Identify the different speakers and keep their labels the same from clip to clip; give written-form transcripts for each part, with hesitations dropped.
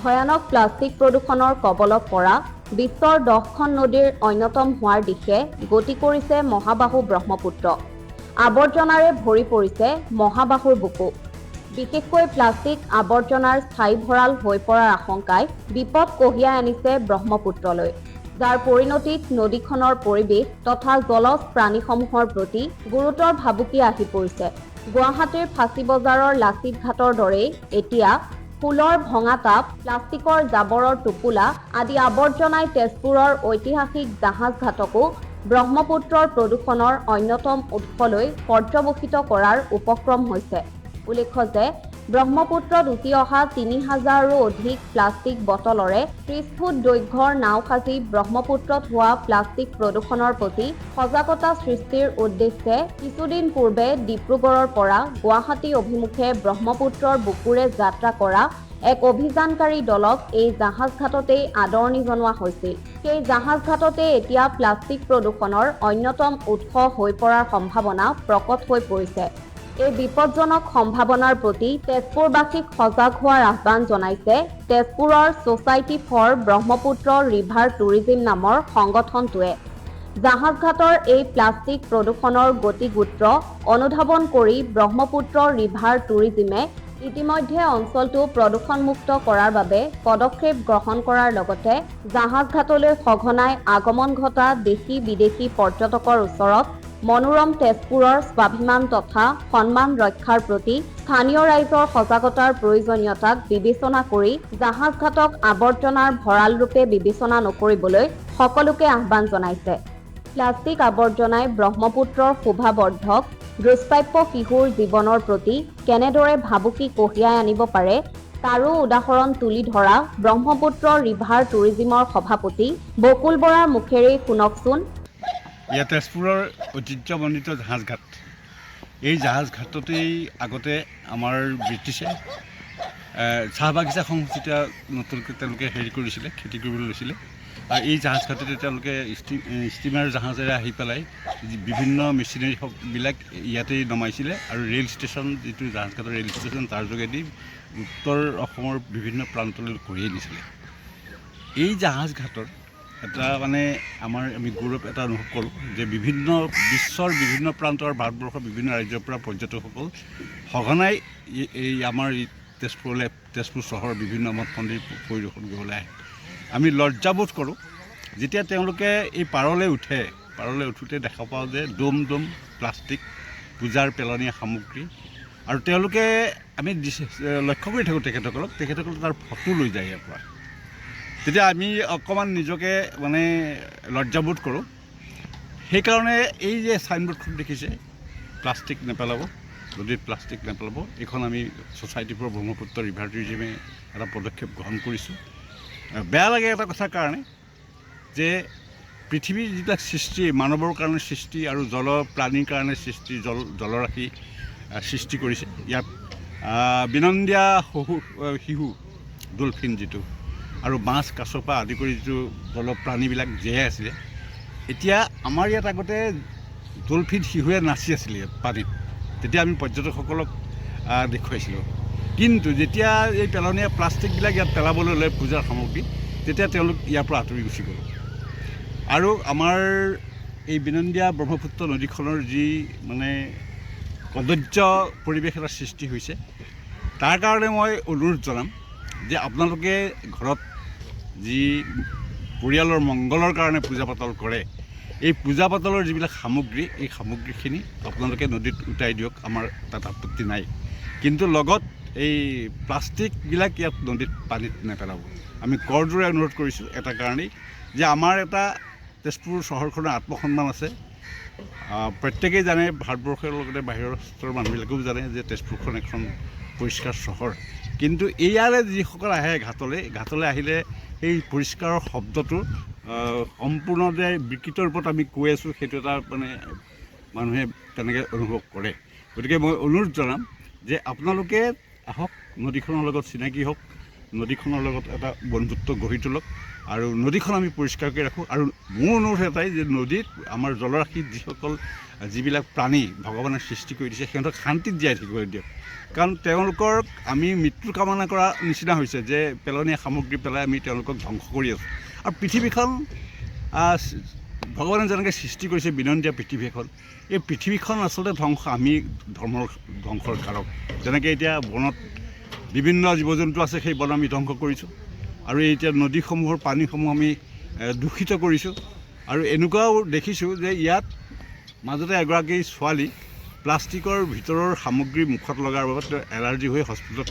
Speaker 1: ভয়ানক প্লাষ্টিক প্ৰদূষণৰ কবলত পৰা বিশ্বৰ 10খন নদীৰ অন্যতম হোৱাৰ দিশে গতি কৰিছে মহাবাহু ব্ৰহ্মপুত্ৰ। আৱৰ্জনাৰে ভৰি পৰিছে মহাবাহুৰ বুকু। বিশেষকৈ প্লাষ্টিক আৱৰ্জনাৰ স্থায়ী ভঁৰাল হৈ পৰাৰ আশংকাই বিপদ কঢ়িয়াই আনিছে ব্ৰহ্মপুত্ৰলৈ, যাৰ পৰিণতিত নদীখনৰ পৰিৱেশ তথা জলজ প্ৰাণীসমূহৰ প্ৰতি গুৰুতৰ ভাবুকি আহি পৰিছে। গুৱাহাটীৰ ফাঁচী বজাৰৰ লাচিত ঘাটৰ দৰেই এতিয়া ফুলৰ ভঙা টাব, প্লাষ্টিকৰ জাবৰৰ টোপোলা আদি আৱৰ্জনাই তেজপুৰৰ ঐতিহাসিক জাহাজ ঘাটকো ব্ৰহ্মপুত্ৰৰ প্ৰদূষণৰ অন্যতম উৎসলৈ পৰ্যবসিত কৰাৰ উপক্ৰম হৈছে। উল্লেখ্য যে ব্ৰহ্মপুত্ৰত উটি অহা ৩,০০০ৰো অধিক প্লাষ্টিক বটলৰে ৩০ ফুট দৈৰ্ঘ্যৰ নাও সাজি ব্ৰহ্মপুত্ৰত হোৱা প্লাষ্টিক প্ৰদূষণৰ প্ৰতি সজাগতা সৃষ্টিৰ উদ্দেশ্যে কিছুদিন পূৰ্বে ডিব্ৰুগড়ৰ পৰা গুৱাহাটী অভিমুখে ব্ৰহ্মপুত্ৰৰ বুকুৰে যাত্ৰা কৰা এক অভিযানকাৰী দলক এই জাহাজ ঘাটতেই আদৰণি জনোৱা হৈছিল। সেই জাহাজ ঘাটতে এতিয়া প্লাষ্টিক প্ৰদূষণৰ অন্যতম উৎস হৈ পৰাৰ সম্ভাৱনা প্ৰকট হৈ পৰিছে। এই বিপদজনক সম্ভাৱনাৰ প্ৰতি তেজপুৰবাসীক সজাগ হোৱাৰ আহ্বান জনাইছে তেজপুৰৰ society for Brahmaputra river tourism নামৰ সংগঠনটোৱে। জাহাজঘাটৰ এই প্লাষ্টিক প্ৰদূষণৰ গতিগোত্ৰ অনুধাৱন কৰি ব্ৰহ্মপুত্ৰ ৰিভাৰ টুৰিজিমে ইতিমধ্যে অঞ্চলটো প্ৰদূষণমুক্ত কৰাৰ বাবে পদক্ষেপ গ্ৰহণ কৰাৰ লগতে জাহাজঘাটলৈ সঘনাই আগমন ঘটা দেশী বিদেশী পৰ্যটকৰ ওচৰত মনোৰম তেজপুৰৰ স্বাভিমান তথা সন্মান ৰক্ষাৰ প্ৰতি স্থানীয় ৰাইজৰ সজাগতাৰ প্ৰয়োজনীয়তাক বিবেচনা কৰি জাহাজঘাটক আৱৰ্জনাৰ ভঁৰাল ৰূপে বিবেচনা নকৰিবলৈ সকলোকে আহ্বান জনাইছে। প্লাষ্টিক আৱৰ্জনাই ব্ৰহ্মপুত্ৰৰ শোভাবৰ্ধক দুষ্প্ৰাপ্য শিশুৰ জীৱনৰ প্ৰতি কেনেদৰে ভাবুকি কঢ়িয়াই আনিব পাৰে তাৰো উদাহৰণ তুলি ধৰা ব্ৰহ্মপুত্ৰ ৰিভাৰ টুৰিজিমৰ সভাপতি বকুল বৰাৰ মুখেৰেই শুনকচোন।
Speaker 2: ইয়াত তেজপুৰৰ ঐতিহ্যমণ্ডিত জাহাজঘাট, এই জাহাজঘাটতেই আগতে আমাৰ ব্ৰিটিছে চাহ বাগিচা সংস্থা নতুনকৈ তেওঁলোকে কৰিছিলে, খেতি কৰিবলৈ লৈছিলে। আৰু এই জাহাজঘাটতে তেওঁলোকে ষ্টিমাৰ জাহাজেৰে আহি পেলাই বিভিন্ন মেচিনাৰীবিলাক ইয়াতেই নমাইছিলে আৰু ৰেল ষ্টেচন, যিটো জাহাজঘাটৰ ৰেল ষ্টেচন, তাৰ যোগেদি উত্তৰ অসমৰ বিভিন্ন প্ৰান্তলৈ কঢ়িয়াই দিছিলে। এই জাহাজঘাটৰ এটা আমি গৌৰৱ এটা অনুভৱ কৰোঁ যে বিশ্বৰ বিভিন্ন প্ৰান্তৰ ভাৰতবৰ্ষৰ বিভিন্ন ৰাজ্যৰ পৰা পৰ্যটকসকল সঘনাই আমাৰ এই তেজপুৰ চহৰৰ বিভিন্ন মঠ মন্দিৰ পৰিদৰ্শন কৰিবলৈ আহে। আমি লজ্জাবোধ কৰোঁ যেতিয়া তেওঁলোকে এই পাৰলৈ উঠোঁতে দেখা পাওঁ যে দম প্লাষ্টিক, পূজাৰ পেলনীয়া সামগ্ৰী, আৰু তেওঁলোকে আমি লক্ষ্য কৰি থাকোঁ তেখেতসকলে তাৰ ফটো লৈ যায় ইয়াৰ পৰা। তেতিয়া আমি অকণমান নিজকে লজ্জাবোধ কৰোঁ। সেইকাৰণে এই যে চাইনবোৰ্ডখন দেখিছে, প্লাষ্টিক নেপেলাব, নদীত প্লাষ্টিক নেপেলাব, এইখন আমি ছ'চাইটি ফৰ ব্ৰহ্মপুত্ৰ ৰিভাৰ টুৰিজিমে এটা পদক্ষেপ গ্ৰহণ কৰিছোঁ। বেয়া লাগে এটা কথাৰ কাৰণে যে পৃথিৱীৰ যিবিলাক সৃষ্টি, মানৱৰ কাৰণে সৃষ্টি আৰু প্ৰাণীৰ কাৰণে সৃষ্টি, জলৰাশি সৃষ্টি কৰিছে, ইয়াত বিনন্দীয়া শিশু ডলফিন যিটো আৰু মাছ কাছৰ পৰা আদি কৰি যিটো জলপ্ৰাণীবিলাক জীয়াই আছিলে, এতিয়া আমাৰ ইয়াত আগতে ডলফিন শিশুৱে নাচি আছিলে পানীত, তেতিয়া আমি পৰ্যটকসকলক দেখুৱাইছিলোঁ। কিন্তু যেতিয়া এই পেলনীয়া প্লাষ্টিকবিলাক ইয়াত পেলাবলৈ ল'লে পূজাৰ সামগ্ৰী, তেতিয়া তেওঁলোক ইয়াৰ পৰা আঁতৰি গুচি গ'ল। আৰু আমাৰ এই বিনন্দীয়া ব্ৰহ্মপুত্ৰ নদীখনৰ যি কদৰ্য পৰিৱেশ এটা সৃষ্টি হৈছে, তাৰ কাৰণে মই অনুৰোধ জনাম যে আপোনালোকে ঘৰত যি পৰিয়ালৰ মংগলৰ কাৰণে পূজা পাতল কৰে, এই পূজা পাতলৰ যিবিলাক সামগ্ৰী, এই সামগ্ৰীখিনি আপোনালোকে নদীত উটাই দিয়ক, আমাৰ তাত আপত্তি নাই। কিন্তু লগত এই প্লাষ্টিকবিলাক ইয়াত পানীত নেপেলাব। আমি কৰজোৰে অনুৰোধ কৰিছোঁ এটা কাৰণেই যে আমাৰ এটা তেজপুৰ চহৰখনৰ আত্মসন্মান আছে। প্ৰত্যেকেই জানে, ভাৰতবৰ্ষৰ লগতে বাহিৰৰ মানুহবিলাকেও জানে যে তেজপুৰখন এখন পৰিষ্কাৰ চহৰ। কিন্তু ইয়াৰে যিসকল আহে ঘাটলৈ আহিলে সেই পৰিষ্কাৰৰ শব্দটো সম্পূৰ্ণ যে বিকৃত ৰূপত আমি কৈ আছোঁ, সেইটো এটা মানুহে তেনেকৈ অনুভৱ কৰে। গতিকে মই অনুৰোধ জনাম যে আপোনালোকে আহক, নদীখনৰ লগত চিনাকি হওক, নদীখনৰ লগত এটা বন্ধুত্ব গঢ়ি তোলক আৰু নদীখন আমি পৰিষ্কাৰকৈ ৰাখোঁ। আৰু মোৰ অনুৰোধ এটাই যে নদীত আমাৰ জলৰাশিত যিবিলাক প্ৰাণী ভগৱানে সৃষ্টি কৰি দিছে সিহঁতক শান্তিত জীয়াই থাকিবলৈ দিয়ক। কাৰণ তেওঁলোকৰ আমি মৃত্যু কামনা কৰা নিচিনা হৈছে যে পেলনীয়া সামগ্ৰী পেলাই আমি তেওঁলোকক ধ্বংস কৰি আছোঁ। আৰু পৃথিৱীখন ভগৱানে যেনেকৈ সৃষ্টি কৰিছে বিনন্দীয়া পৃথিৱী এখন, এই পৃথিৱীখন আচলতে আমি ধৰ্মৰ ধ্বংসৰ কাৰক। যেনেকৈ এতিয়া বনত বিভিন্ন জীৱ জন্তু আছে, সেই বন আমি ধ্বংস কৰিছোঁ। আৰু এতিয়া নদীসমূহৰ পানীসমূহ আমি দূষিত কৰিছোঁ। আৰু এনেকুৱাও দেখিছোঁ যে ইয়াত মাজতে এগৰাকী ছোৱালী প্লাষ্টিকৰ ভিতৰৰ সামগ্ৰী মুখত লগাৰ বাবে তেওঁ এলাৰ্জি হৈ হস্পিটেলত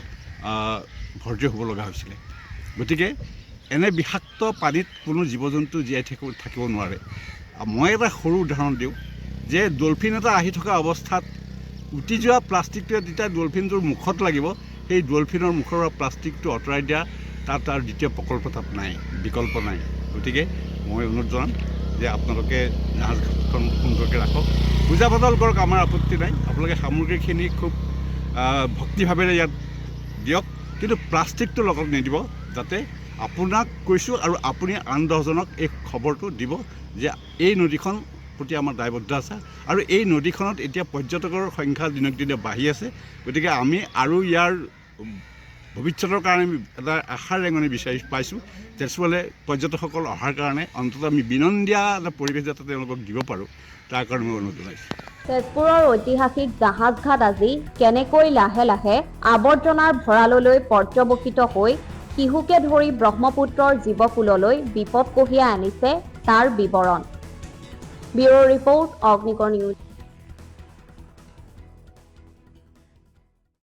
Speaker 2: ভৰ্তি হ'ব লগা হৈছিলে। গতিকে এনে বিষাক্ত পানীত কোনো জীৱ জন্তু জীয়াই থাকিব নোৱাৰে। মই এটা সৰু উদাহৰণ দিওঁ যে ডলফিন এটা আহি থকা অৱস্থাত উটি যোৱা প্লাষ্টিকটোৱে যেতিয়া ডলফিনটোৰ মুখত লাগিব, সেই ডলফিনৰ মুখৰ পৰা প্লাষ্টিকটো আঁতৰাই দিয়া তাৰ দ্বিতীয় প্ৰকল্প তাত নাই, বিকল্প নাই। গতিকে মই অনুৰোধ জনাম যে আপোনালোকে জাহাজখন সুন্দৰকৈ ৰাখক, পূজা পাতল কৰক, আমাৰ আপত্তি নাই। আপোনালোকে সামগ্ৰীখিনি খুব ভক্তিভাৱেৰে ইয়াত দিয়ক, কিন্তু প্লাষ্টিকটো লগত নিদিব, যাতে আপোনাক কৈছোঁ আৰু আপুনি আন 10জনক এই খবৰটো দিব যে এই নদীখন প্ৰতি আমাৰ দায়বদ্ধ আছে। আৰু এই নদীখনত এতিয়া পৰ্যটকৰ সংখ্যা দিনক দিনে বাঢ়ি আছে। গতিকে আমি আৰু ইয়াৰ ভৱিষ্যতৰ কাৰণে এটা আশাৰ ৰেঙনি বিচাৰি পাইছোঁ। তেজপুৰলৈ পৰ্যটকসকল অহাৰ কাৰণে অন্ততঃ আমি বিনন্দীয়া এটা পৰিৱেশ যাতে তেওঁলোকক দিব পাৰোঁ, তাৰ কাৰণে মই অনুৰোধ জনাইছোঁ।
Speaker 1: তেজপুৰৰ ঐতিহাসিক জাহাজঘাট আজি কেনেকৈ লাহে লাহে আৱৰ্জনাৰ ভঁৰাললৈ পৰ্যবসিত হৈ শিশুকে ধৰি ব্ৰহ্মপুত্ৰৰ জীৱকুললৈ বিপদ কঢ়িয়াই আনিছে তাৰ বিৱৰণ। Bureau report, Agnikar news.